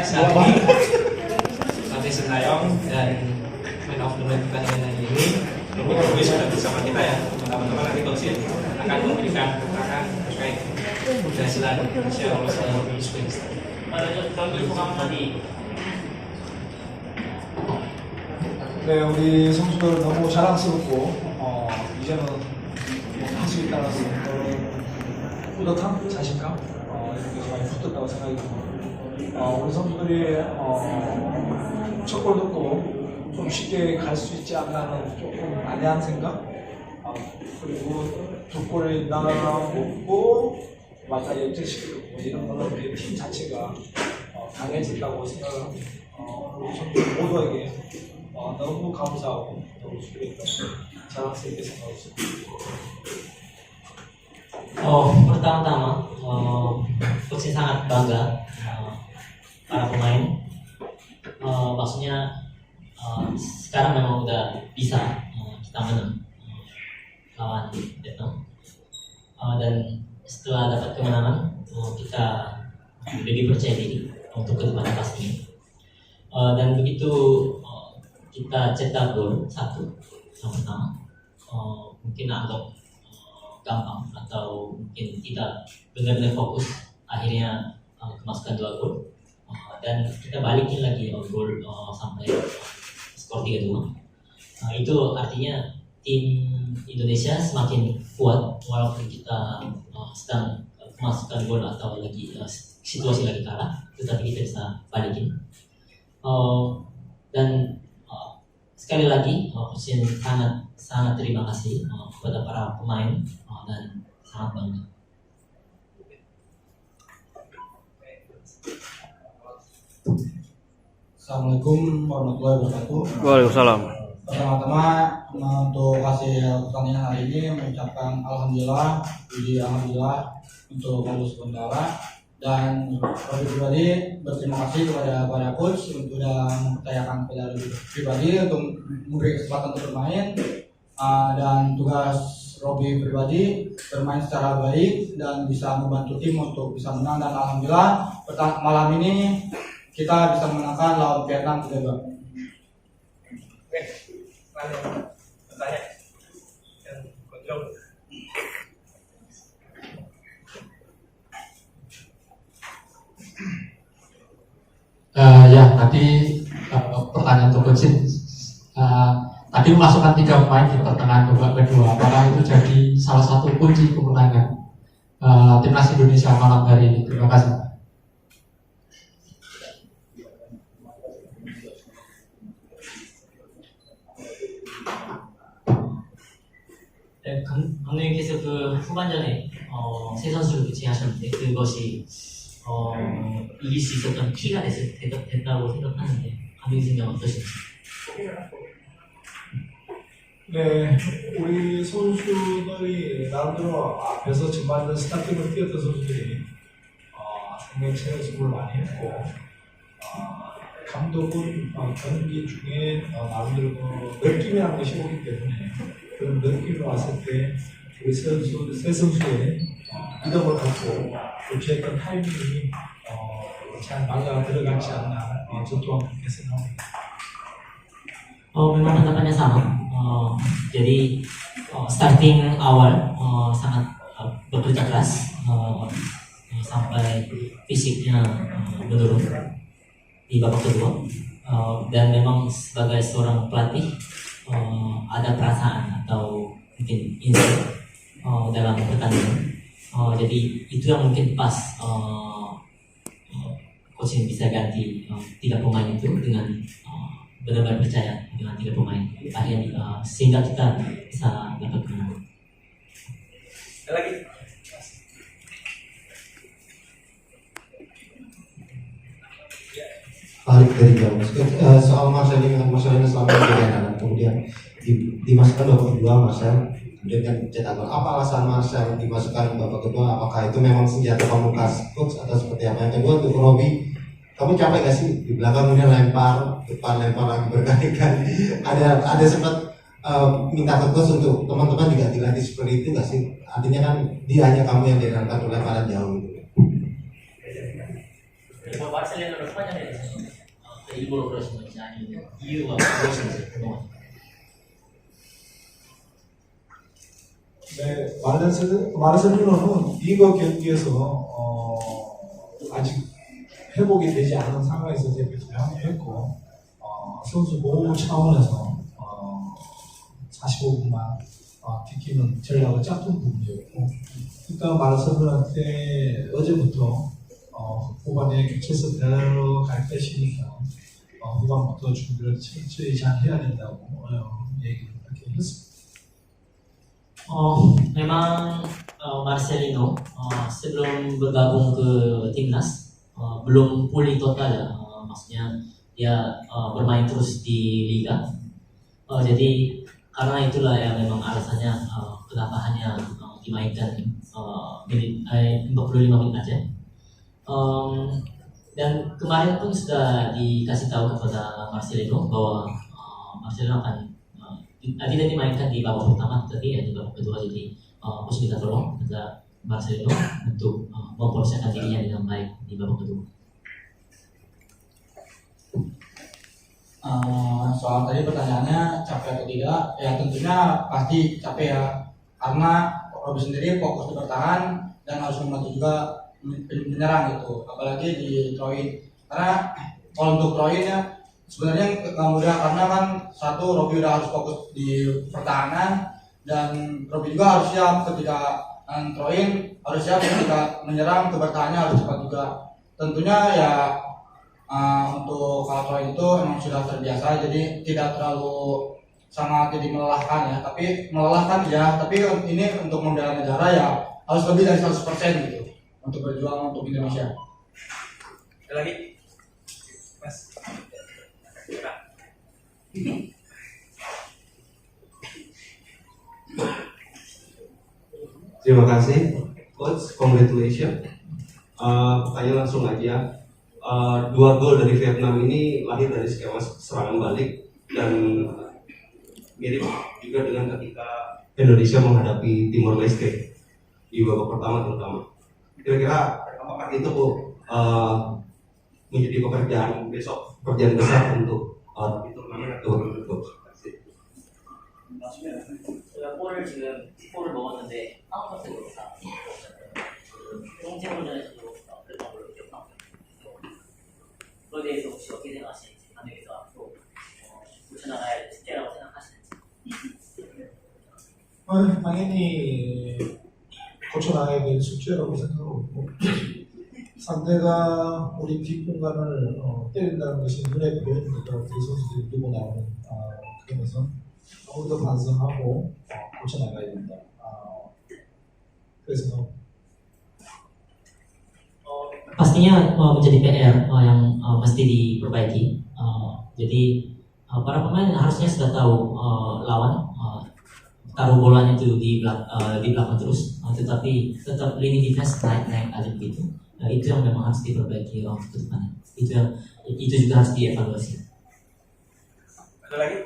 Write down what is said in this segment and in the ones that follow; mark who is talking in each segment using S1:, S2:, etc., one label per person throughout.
S1: saat ini Pelatih Sintayong dan Man of the Match pertandingan ini Robi Kurniawan sudah bersama kita ya. Teman-teman nanti coach akan memberikan keterangan terkait keberhasilan Indonesia lolos ke Olimpiade.
S2: 네, 우리 선수들 너무 자랑스럽고 이제는 할 수 있다는 그런 뿌듯함, 자신감 이런 게 많이 붙었다고 생각이 듭니다. 우리 선수들이 첫 골 넣고 좀 쉽게 갈 수 있지 않나 하는 조금 안해한 생각 그리고 두 골을 넣고 맞아 역전시키고 이런 거는 우리 팀 자체가 강해진다고 생각합니다. 우리 선수들 모두에게 너무 감사하고 너무 자랑스럽게 생각했습니다.
S3: Pertama-tama, coach sangat bangga para pemain. Maksudnya sekarang memang udah bisa kita menang lawan Vietnam. Dan setelah dapat kemenangan, kita lebih percaya diri untuk ke depan pastinya. Dan begitu kita cetak gol satu yang pertama, mungkin anggap gampang atau mungkin tidak benar-benar fokus, akhirnya kemasukan 2 gol dan kita balikin lagi gol sampai skor 3-2. Itu artinya tim Indonesia semakin kuat walaupun kita sedang kemasukan gol atau lagi situasi lagi kalah, tetapi kita bisa balikin. Dan sekali lagi, Coach sangat terima kasih kepada para pemain dan sangat bangga.
S4: Assalamualaikum warahmatullahi wabarakatuh.
S5: Waalaikumsalam.
S4: Pertama-tama untuk hasil pertandingan hari ini mengucapkan alhamdulillah, alhamdulillah untuk Polres Bendara. Dan Robi pribadi berterima kasih kepada para coach untuk sudah mempercayakan kepada Robi pribadi untuk memberi kesempatan untuk bermain. Dan tugas Robi pribadi bermain secara baik dan bisa membantu tim untuk bisa menang. Dan alhamdulillah malam ini kita bisa menangkan lawan Vietnam 3-2.
S1: Oke, bertanya dan kontrol.
S6: Ya, tadi pertanyaan untuk Coach tadi memasukkan 3 pemain di pertengahan babak kedua, apakah itu jadi salah satu kunci kemenangan timnas Indonesia malam hari ini? Terima kasih.
S3: 네, 감독님께서 그 후반전에 세 선수를 교체하셨는데 그것이 이길 수 있었던 키가 됐다고 생각하는데 감독님 생각 어떠신지?
S2: 네, 우리 선수들이 나름대로 앞에서 전반전 스타팅을 뛰었던 선수들이 상당히 체력 수급을 많이 했고 감독은 경기 중에 나름대로 느낌이라는 것이 오기 때문에 그런 느낌이 왔을 때 우리 세 선수의 리듬을 갖고 교체했던 타이밍이 잘 맞아 들어가지 않나 저 또한 그렇게 생각합니다.
S3: Memang pendapannya sama. Jadi starting awal sangat bekerja keras sampai fisiknya menurun di babak kedua. Dan memang sebagai seorang pelatih ada perasaan atau mungkin insting dalam pertandingan. Jadi itu yang mungkin pas coach bisa ganti 3 pemain itu dengan benar-benar percaya dengan 3 pemain akhirnya sehingga kita bisa dapat kemenangan.
S1: Lagi.
S7: Balik dari jauh. Soal Marcelino selama perjalanan kemudian dimasukkan babak kedua Marcel dengan cetak gol. Apa alasan Marcel dimasukkan babak kedua? Apakah itu memang senjata pamungkas coach atau seperti apa? Yang kedua untuk Robi, kamu capek gak sih di belakang kemudian lempar, depan lempar lagi berkali-kali? Ada sempat minta ke coach untuk teman-teman juga dilatih seperti itu gak sih? Artinya kan dia hanya kamu yang diarahkan untuk lemparan jauh gitu.
S3: 그리고 바르셀로나로 파견에 대해서 일부러 그러신 건지 아니면 이유가 무엇인지 궁금합니다.
S2: 네, 마르셀로나는 이거 경기에서 아직 회복이 되지 않은 상황에서 대표팀에 합류했고 선수 보호 차원에서 45분만 지키는 전략을 짰던 부분이었고, 그러니까 마르셀로나한테 어제부터 후반에 교체해서 들어갈 것이니까 후반부터 준비를 철저히 잘 해야 된다고 얘기를 그렇게 했습니다.
S3: Memang Marcelino sebelum bergabung ke timnas belum pulih total ya, maksudnya dia bermain terus di liga. Jadi karena itulah ya memang alasannya kenapa hanya dimainkan 45 menit aja. Dan kemarin pun sudah dikasih tahu kepada Marcelino bahwa Marcelino akan tidak dimainkan di babak pertama, tapi ya di babak kedua. Jadi harus kita tolong kepada Marcelino untuk mempersiapkan dirinya dengan baik di babak kedua.
S4: Soal tadi pertanyaannya capek atau tidak, ya tentunya pasti capek ya, karena Robi sendiri fokus di bertahan dan harus membantu juga menyerang gitu, apalagi di Troin. Karena kalau untuk Troin ya sebenarnya nggak mudah, karena kan satu Robi udah harus fokus di pertahanan dan Robi juga harus siap ketika Troin, harus siap ketika menyerang, ke bertahannya harus cepat juga. Tentunya ya untuk kalau Troin itu memang sudah terbiasa, jadi tidak terlalu sangat jadi melelahkan ya, tapi melelahkan ya, tapi ini untuk membela negara ya harus lebih dari 100% gitu untuk berjuang untuk Indonesia.
S1: Ada lagi? Mas.
S7: Terima kasih, Coach. Congratulations. Pertanyaan langsung aja. Dua gol dari Vietnam ini lahir dari skema serangan balik dan mirip juga dengan ketika Indonesia menghadapi Timor Leste di babak pertama terutama. Kira-kira apakah itu menjadi pekerjaan besar untuk turnamen atau untuk
S3: 골을 지금 골을 먹었는데 아웃커트로 홍제훈련에서도 그랬던 걸로 기억하고 그거에 대해서 혹시 어떻게 생각하시는지 감독에서 앞으로 고쳐나가야 할 숙제라고 생각하시는지.
S2: 당연히 고쳐나가야 될 숙제라고 생각하고 있고, 상대가 우리 뒷공간을 때린다는 것이 눈에 보이니까 우리 선수들이 밀고 나오는 그러면서 조금 더 반성하고 고쳐나가야 된다. 그래서
S3: pastinya menjadi PR yang mesti diperbaiki. Jadi para pemain harusnya sudah tahu lawan taruh bolanya itu di belakang terus, tetapi tetap lini defense naik aja begitu. Itu yang memang harus diperbaiki ke depannya. Itu juga harus dievaluasi.
S1: Ada lagi?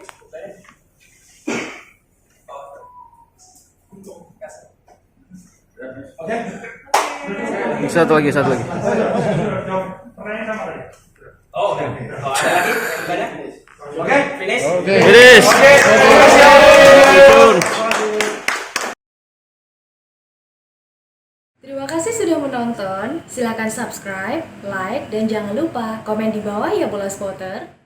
S1: Oke.
S5: Satu lagi.
S1: Oh, oke. Oh, ada lagi? Banyak? Oke, finish.
S5: Finish.
S8: Terima kasih sudah menonton. Silakan subscribe, like, dan jangan lupa komen di bawah ya bola spotter.